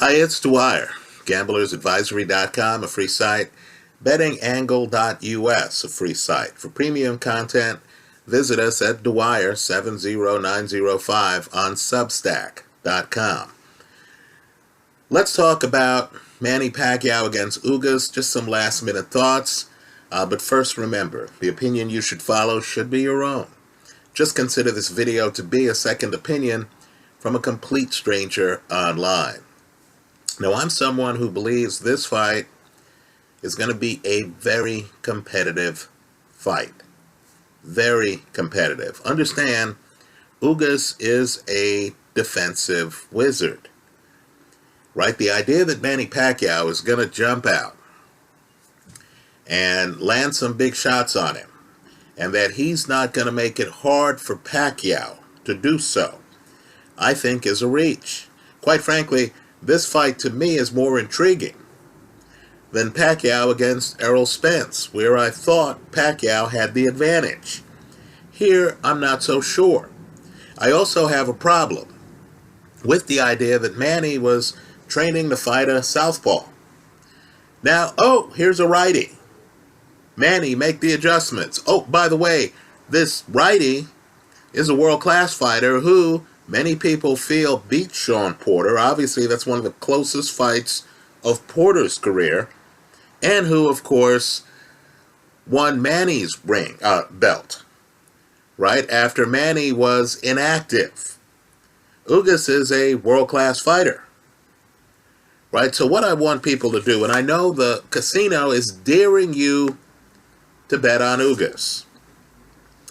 Hi, it's Dwyer. GamblersAdvisory.com, a free site. BettingAngle.us, a free site. For premium content, visit us at Dwyer70905 on Substack.com. Let's talk about Manny Pacquiao against Ugas. Just some last-minute thoughts. But first, remember, the opinion you should follow should be your own. Just consider this video to be a second opinion from a complete stranger online. Now, I'm someone who believes this fight is going to be a very competitive fight. Very competitive. Understand, Ugas is a defensive wizard. Right? The idea that Manny Pacquiao is going to jump out and land some big shots on him, and that he's not going to make it hard for Pacquiao to do so, I think is a reach. Quite frankly, this fight to me is more intriguing than Pacquiao against Errol Spence, where I thought Pacquiao had the advantage. Here, I'm not so sure. I also have a problem with the idea that Manny was training to fight a southpaw. Now, here's a righty. Manny, make the adjustments. Oh, by the way, this righty is a world-class fighter who many people feel beat Shawn Porter. Obviously, that's one of the closest fights of Porter's career, and who, of course, won Manny's belt, right, after Manny was inactive. Ugas is a world-class fighter, right? So what I want people to do, and I know the casino is daring you to bet on Ugas.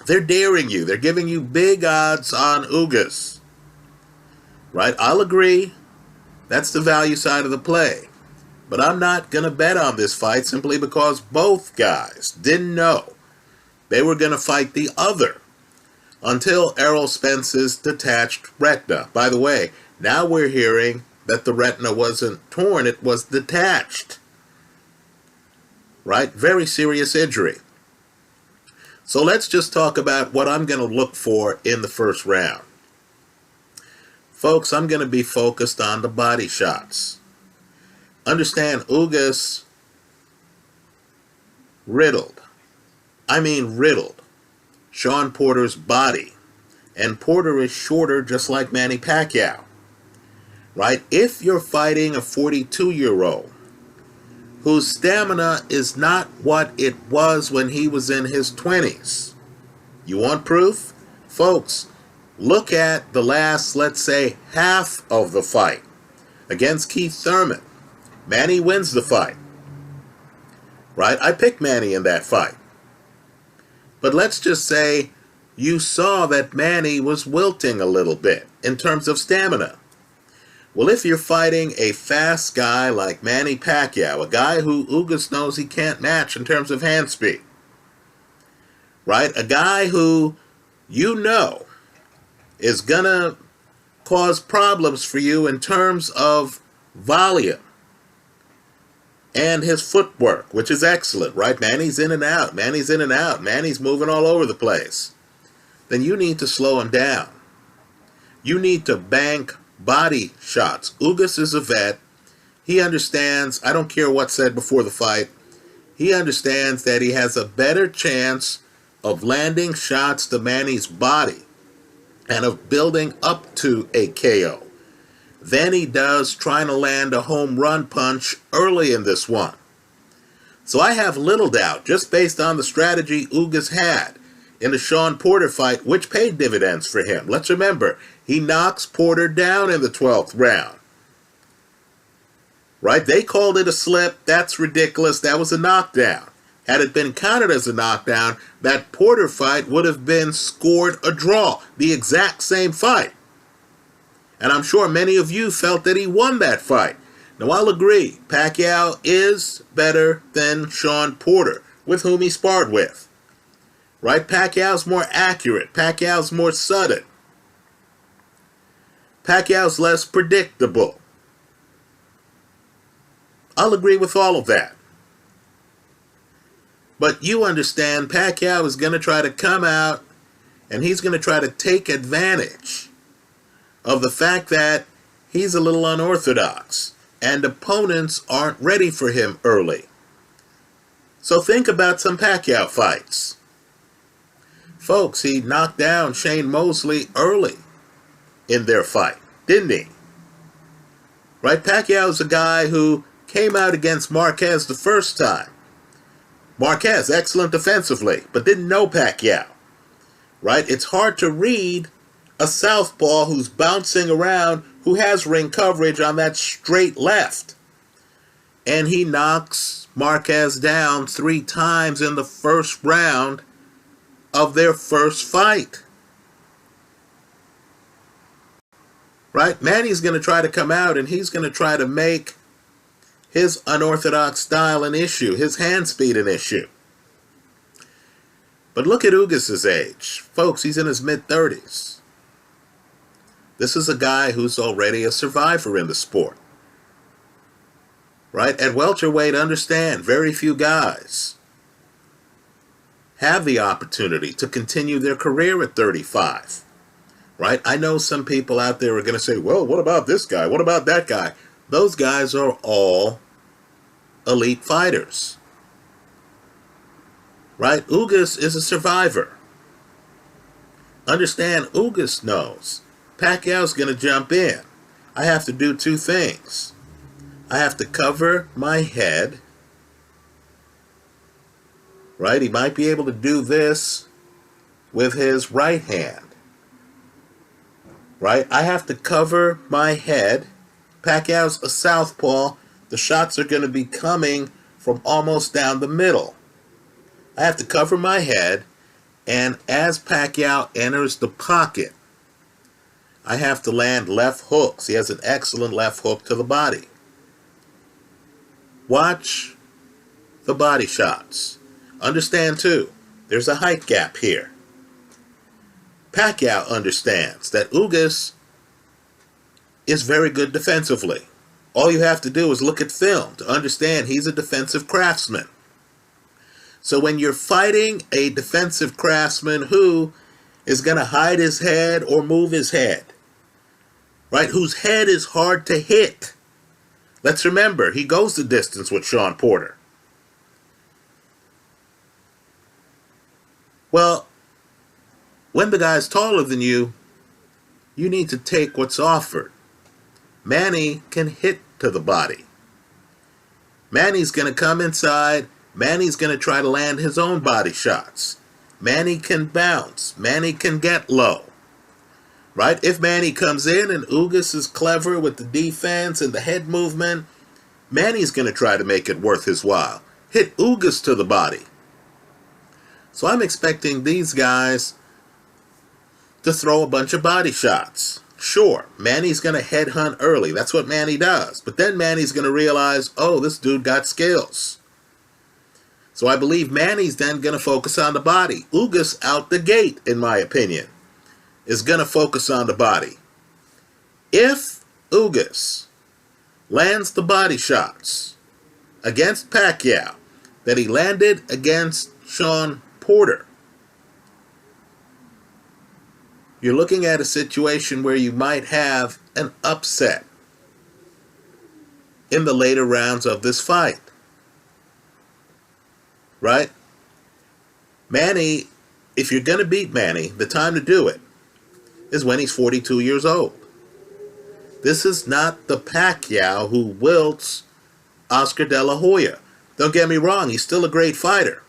They're daring you. They're giving you big odds on Ugas. Right? I'll agree. That's the value side of the play. But I'm not going to bet on this fight simply because both guys didn't know they were going to fight the other until Errol Spence's detached retina. By the way, now we're hearing that the retina wasn't torn, it was detached. Right? Very serious injury. So let's just talk about what I'm going to look for in the first round. Folks, I'm going to be focused on the body shots. Understand, Ugas riddled Shawn Porter's body. And Porter is shorter, just like Manny Pacquiao. Right? If you're fighting a 42-year-old whose stamina is not what it was when he was in his 20s. You want proof? Folks, look at the last, let's say, half of the fight against Keith Thurman. Manny wins the fight. Right? I picked Manny in that fight. But let's just say you saw that Manny was wilting a little bit in terms of stamina. Well, if you're fighting a fast guy like Manny Pacquiao, a guy who Ugas knows he can't match in terms of hand speed, right? A guy who you know is going to cause problems for you in terms of volume and his footwork, which is excellent, right? Manny's in and out. Manny's in and out. Manny's moving all over the place. Then you need to slow him down. You need to bank body shots. Ugas is a vet. He understands, I don't care what's said before the fight, he understands that he has a better chance of landing shots to Manny's body and of building up to a KO than he does trying to land a home run punch early in this one. So I have little doubt, just based on the strategy Ugas had in the Shawn Porter fight, which paid dividends for him. Let's remember, he knocks Porter down in the 12th round. Right? They called it a slip. That's ridiculous. That was a knockdown. Had it been counted as a knockdown, that Porter fight would have been scored a draw. The exact same fight. And I'm sure many of you felt that he won that fight. Now, I'll agree. Pacquiao is better than Shawn Porter, with whom he sparred with. Right? Pacquiao's more accurate. Pacquiao's more sudden. Pacquiao's less predictable. I'll agree with all of that. But you understand, Pacquiao is going to try to come out and he's going to try to take advantage of the fact that he's a little unorthodox. and opponents aren't ready for him early. So think about some Pacquiao fights. Folks, he knocked down Shane Mosley early in their fight, didn't he? Right? Pacquiao's a guy who came out against Marquez the first time. Marquez, excellent defensively, but didn't know Pacquiao. Right? It's hard to read a southpaw who's bouncing around, who has ring coverage on that straight left. And he knocks Marquez down 3 times in the first round of their first fight. Right? Manny's going to try to come out and he's going to try to make his unorthodox style an issue, his hand speed an issue. But look at Ugas' age. Folks, he's in his mid-30s. This is a guy who's already a survivor in the sport. Right? At welterweight, understand, very few guys have the opportunity to continue their career at 35. Right? I know some people out there are going to say, well, what about this guy? What about that guy? Those guys are all elite fighters. Right? Ugas is a survivor. Understand, Ugas knows Pacquiao's going to jump in. I have to do 2 things. I have to cover my head. Right? He might be able to do this with his right hand. Right? I have to cover my head. Pacquiao's a southpaw. The shots are going to be coming from almost down the middle. I have to cover my head, and as Pacquiao enters the pocket, I have to land left hooks. He has an excellent left hook to the body. Watch the body shots. Understand, too, there's a height gap here. Pacquiao understands that Ugas is very good defensively. All you have to do is look at film to understand he's a defensive craftsman. So when you're fighting a defensive craftsman who is going to hide his head or move his head, right, whose head is hard to hit. Let's remember, he goes the distance with Shawn Porter. Well, when the guy's taller than you, you need to take what's offered. Manny can hit to the body. Manny's going to come inside. Manny's going to try to land his own body shots. Manny can bounce. Manny can get low. Right? If Manny comes in and Ugas is clever with the defense and the head movement, Manny's going to try to make it worth his while. Hit Ugas to the body. So I'm expecting these guys to throw a bunch of body shots. Sure, Manny's going to headhunt early. That's what Manny does. But then Manny's going to realize, oh, this dude got skills. So I believe Manny's then going to focus on the body. Ugas out the gate, in my opinion, is going to focus on the body. If Ugas lands the body shots against Pacquiao that he landed against Shawn Porter, you're looking at a situation where you might have an upset in the later rounds of this fight. Right? Manny, if you're going to beat Manny, the time to do it is when he's 42 years old. This is not the Pacquiao who wilts Oscar De La Hoya. Don't get me wrong, he's still a great fighter.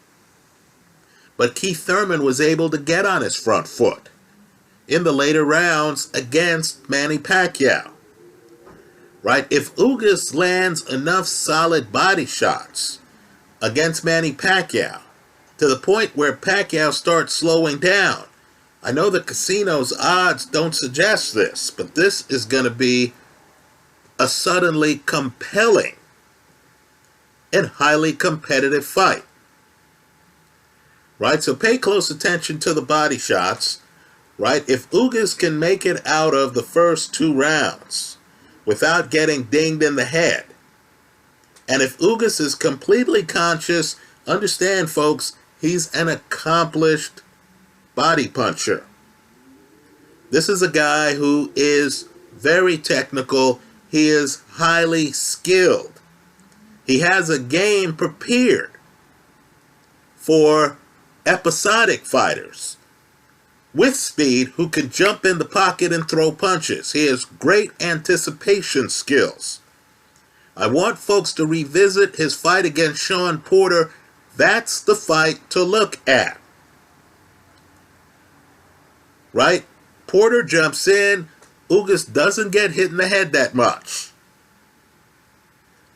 But Keith Thurman was able to get on his front foot in the later rounds against Manny Pacquiao. Right? If Ugas lands enough solid body shots against Manny Pacquiao to the point where Pacquiao starts slowing down, I know the casino's odds don't suggest this, but this is going to be a suddenly compelling and highly competitive fight. Right? So pay close attention to the body shots. Right? If Ugas can make it out of the first 2 rounds without getting dinged in the head, and if Ugas is completely conscious, understand, folks, he's an accomplished body puncher. This is a guy who is very technical, He is highly skilled. He has a game prepared for episodic fighters with speed who can jump in the pocket and throw punches. He has great anticipation skills. I want folks to revisit his fight against Shawn Porter. That's the fight to look at. Right? Porter jumps in. Ugas doesn't get hit in the head that much.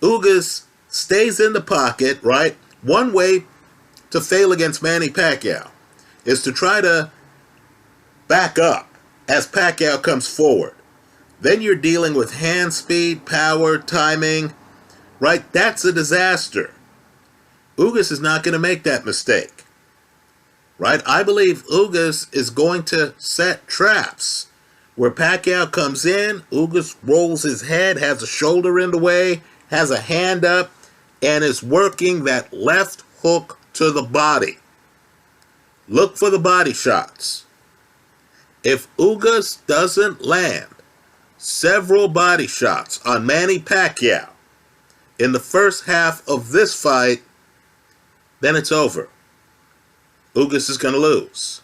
Ugas stays in the pocket, right? One way to fail against Manny Pacquiao is to try to back up as Pacquiao comes forward. Then you're dealing with hand speed, power, timing, right? That's a disaster. Ugas is not going to make that mistake, right? I believe Ugas is going to set traps where Pacquiao comes in, Ugas rolls his head, has a shoulder in the way, has a hand up, and is working that left hook to the body. Look for the body shots. If Ugas doesn't land several body shots on Manny Pacquiao in the first half of this fight, then it's over. Ugas is going to lose.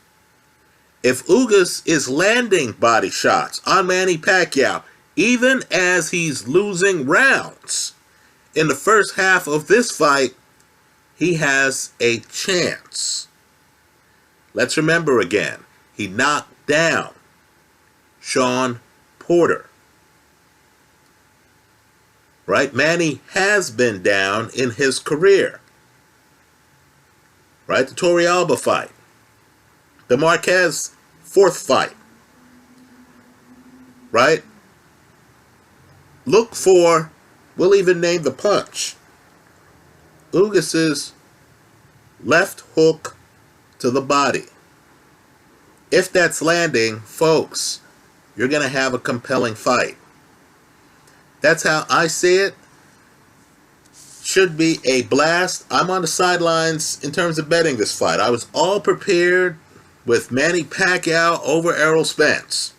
If Ugas is landing body shots on Manny Pacquiao, even as he's losing rounds in the first half of this fight, he has a chance. Let's remember again, he knocked down Shawn Porter. Right? Manny has been down in his career. Right? The Torrealba fight. The Marquez fourth fight. Right? Look for, we'll even name the punch, Ugas's left hook to the body. If that's landing, folks, you're going to have a compelling fight. That's how I see it. Should be a blast. I'm on the sidelines in terms of betting this fight. I was all prepared with Manny Pacquiao over Errol Spence.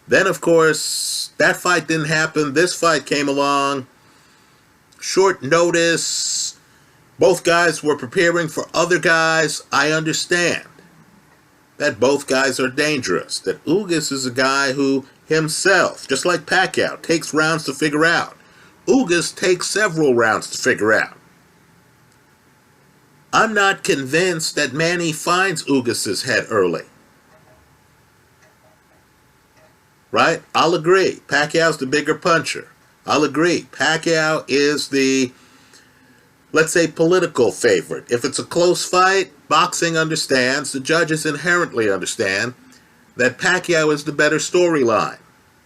Then, of course, that fight didn't happen. This fight came along. Short notice. Both guys were preparing for other guys. I understand that both guys are dangerous. That Ugas is a guy who himself, just like Pacquiao, takes rounds to figure out. Ugas takes several rounds to figure out. I'm not convinced that Manny finds Ugas's head early. Right? I'll agree. Pacquiao's the bigger puncher. I'll agree. Pacquiao is the, let's say, political favorite. If it's a close fight, boxing understands, the judges inherently understand, that Pacquiao is the better storyline.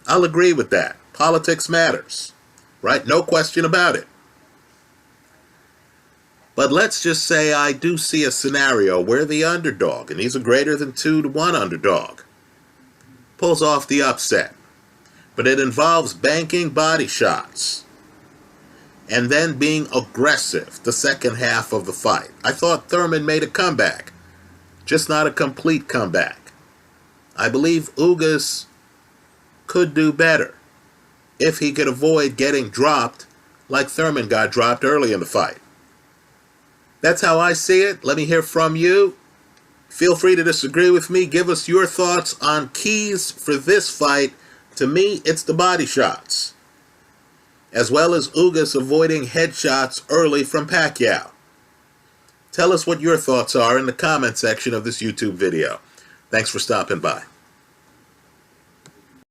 I'll agree with that. Politics matters. Right? No question about it. But let's just say I do see a scenario where the underdog, and he's a greater than 2-1 underdog, pulls off the upset. But it involves banking body shots and then being aggressive the second half of the fight. I thought Thurman made a comeback, just not a complete comeback. I believe Ugas could do better if he could avoid getting dropped like Thurman got dropped early in the fight. That's how I see it. Let me hear from you. Feel free to disagree with me. Give us your thoughts on keys for this fight. To me, it's the body shots, as well as Ugas avoiding headshots early from Pacquiao. Tell us what your thoughts are in the comment section of this YouTube video. Thanks for stopping by.